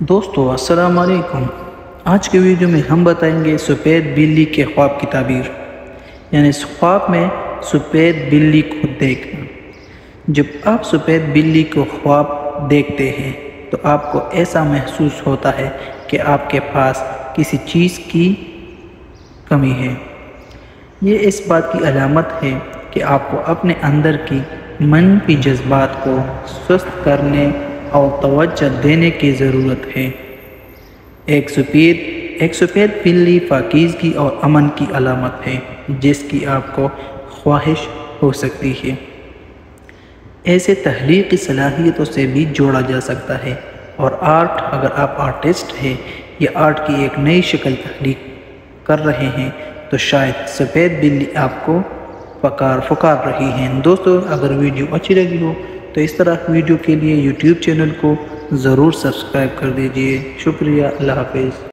دوستو السلام علیکم۔ آج کے ویڈیو میں ہم بتائیں گے سفید بلی کے خواب کی تعبیر، یعنی خواب میں سفید بلی کو دیکھنا۔ جب آپ سفید بلی کو خواب دیکھتے ہیں تو آپ کو ایسا محسوس ہوتا ہے کہ آپ کے پاس کسی چیز کی کمی ہے۔ یہ اس بات کی علامت ہے کہ آپ کو اپنے اندر کی منفی جذبات کو سست کرنے اور توجہ دینے کی ضرورت ہے۔ ایک سفید بلی پاکیزگی اور امن کی علامت ہے جس کی آپ کو خواہش ہو سکتی ہے۔ ایسے تخلیقی صلاحیتوں سے بھی جوڑا جا سکتا ہے، اور آرٹ، اگر آپ آرٹسٹ ہیں یا آرٹ کی ایک نئی شکل تخلیق کر رہے ہیں تو شاید سفید بلی آپ کو پکار رہی ہیں۔ دوستو اگر ویڈیو اچھی لگی ہو تو اس طرح ویڈیو کے لیے یوٹیوب چینل کو ضرور سبسکرائب کر دیجئے۔ شکریہ، اللہ حافظ۔